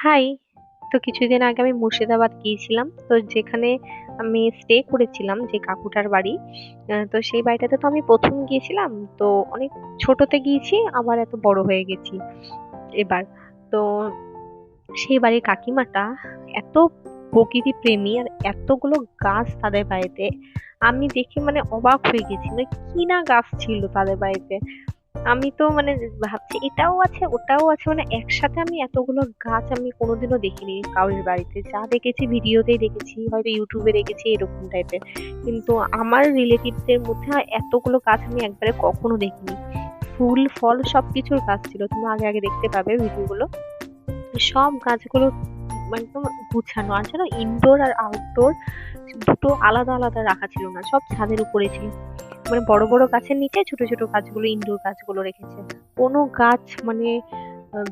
High! তো কিছুদিন আগে আমি মুর্শিদাবাদ গিয়েছিলাম। তো যেখানে আমি স্টে করেছিলাম যে কাকুটার বাড়ি, তো সেই বাড়িটাতে তো আমি ১ম গিয়েছিলাম। তো অনেক ছোটতে গিয়েছি, আবার এত বড় হয়ে গেছি এবার। তো সেই বাড়ির কাকিমাটা এত প্রকৃতি প্রেমী আর এতগুলো গাছ তাদের বাড়িতে, আমি দেখে মানে অবাক হয়ে গেছি। মানে কি না গাছ ছিল তাদের বাড়িতে! আমি তো মানে ভাবছি এটাও আছে ওটাও আছে, মানে একসাথে আমি এতগুলো গাছ আমি কোনোদিনও দেখিনি কারোর বাড়িতে। যা দেখেছি ভিডিওতেই দেখেছি, হয়তো ইউটিউবে দেখেছি এরকম টাইপের। কিন্তু আমার রিলেটিভদের মধ্যে এতগুলো গাছ আমি একবারে কখনো দেখিনি। ফুল ফল সবকিছুর গাছ ছিল, তুমি আগে আগে দেখতে পাবে ভিডিওগুলো। সব গাছগুলো একদম গুছানো, আর যেন ইনডোর আর আউটডোর দুটো আলাদা আলাদা রাখা ছিল না, সব ছাদের উপরে ছিল। মানে বড় বড় গাছের নিচে ছোট ছোট গাছগুলো, ইনডোর গাছগুলো রেখেছে। কোনো গাছ মানে আহ,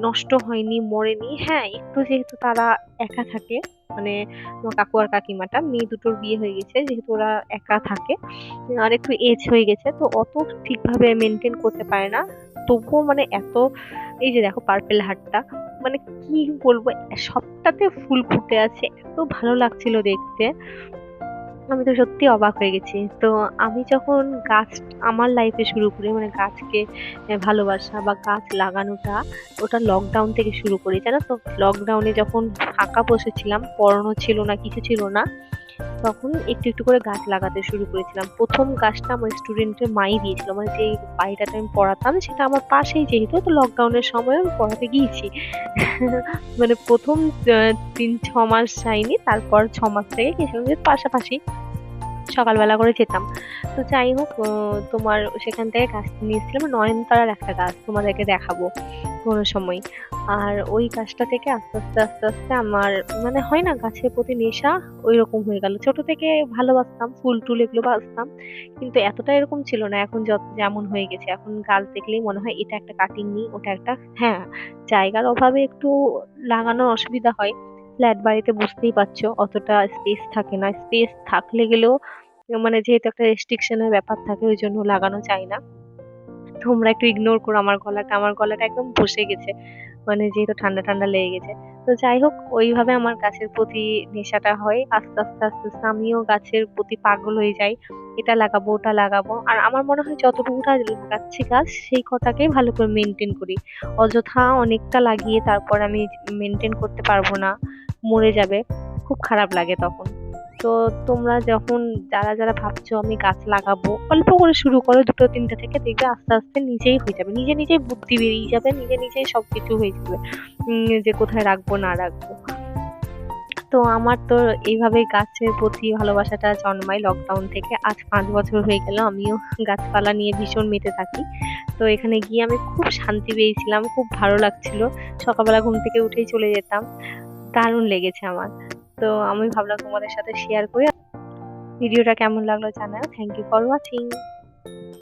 নষ্ট হয়নি, মরেনি। হ্যাঁ, একটু যেহেতু তারা একা থাকে, মানে আমার কাকু আর কাকিমাটা, মেয়ে দুটোর বিয়ে হয়ে গেছে, যেহেতু ওরা একা থাকে আর একটু এজ হয়ে গেছে, তো অত ঠিকভাবে মেনটেন করতে পারে না। তবুও মানে এত, এই যে দেখো পার্পেল হাটটা, মানে কি বলবো, সবটাতে ফুল ফুটে আছে, এত ভালো লাগছিল দেখতে। আমি তো সত্যি অবাক হয়ে গেছি। তো আমি যখন গাছ আমার লাইফে শুরু করি, মানে গাছকে ভালোবাসা বা গাছ লাগানোটা, ওটা লকডাউন থেকে শুরু করি, জানো তো। লকডাউনে যখন ফাঁকা বসেছিলাম, পড়ানো ছিল না, কিছু ছিল না, তখন একটু একটু করে গাছ লাগাতে শুরু করেছিলাম। প্রথম গাছটা আমার স্টুডেন্টের মাই দিয়েছিল, মানে যে বাড়িটাতে আমি পড়াতাম সেটা আমার পাশেই, যেহেতু তো লকডাউনের সময় আমি পড়াতে গিয়েছি। মানে প্রথম ৩-৬ মাস যাইনি, তারপর ৬ মাস থেকে গেছিলাম, যে পাশাপাশি সকালবেলা করে যেতাম। তো যাই হোক, তোমার সেখান থেকে গাছ নিয়ে এসেছিলাম, নয়নতারার একটা গাছ, তোমাদেরকে দেখাবো কোনো সময়। আর ওই গাছটা থেকে আস্তে আস্তে আস্তে আস্তে আমার মানে হয় না গাছের প্রতি নেশা, ওই রকম হয়ে গেল। ছোট থেকে ভালোবাসতাম ফুল টুল এগুলো বাসতাম, কিন্তু এতটা এরকম ছিল না। এখন যত যেমন হয়ে গেছে, এখন গাছ দেখলেই মনে হয় এটা একটা কাটিং নিই, ওটা একটা। হ্যাঁ, জায়গার অভাবে একটু লাগানোর অসুবিধা হয়। ফ্ল্যাট বাড়িতে বুঝতেই পারছো, অতটা স্পেস থাকে না। স্পেস থাকলে গেলেও মানে যেহেতু একটা রেস্ট্রিকশনের ব্যাপার থাকে, ওই জন্য লাগানো যায় না। তোমরা একটু ইগনোর করো আমার গলাটা, আমার গলাটা একদম বসে গেছে, মানে যেহেতু ঠান্ডা ঠান্ডা লেগে গেছে। তো যাই হোক, ওইভাবে আমার গাছের প্রতি নেশাটা হয়। আস্তে আস্তে আস্তে আস্তে আমিও গাছের প্রতি পাগল হয়ে যাই। এটা লাগাবো ওটা লাগাবো, আর আমার মনে হয় যতটুকুটা লাগাচ্ছি গাছ, সেই কটাকেই ভালো করে মেনটেন করি। অযথা অনেকটা লাগিয়ে তারপর আমি মেনটেন করতে পারবো না, মরে যাবে, খুব খারাপ লাগে তখন। তো তোমরা যখন যারা যারা ভাবছো আমি গাছ লাগাবো, অল্প করে শুরু করো, দুটো তিনটে থেকে, দেখবে আস্তে আস্তে নিজেই হয়ে যাবে, নিজে নিজেই বুদ্ধি বেরিয়ে যাবে, নিজে নিজেই সবকিছু হয়ে যাবে। যে কোথায় রাখবো না রাখবো। তো আমার তো এইভাবেই গাছের প্রতি ভালোবাসাটা জন্মায় লকডাউন থেকে। আজ 5 বছর হয়ে গেল আমিও গাছপালা নিয়ে ভীষণ মেতে থাকি। তো এখানে গিয়ে আমি খুব শান্তি পেয়েছিলাম, খুব ভালো লাগছিল। সকালবেলা ঘুম থেকে উঠেই চলে যেতাম, দারুণ লেগেছে আমার। তো আমি ভাবলাম তোমাদের সাথে শেয়ার করি। ভিডিওটা কেমন লাগলো জানাও। Thank you for watching.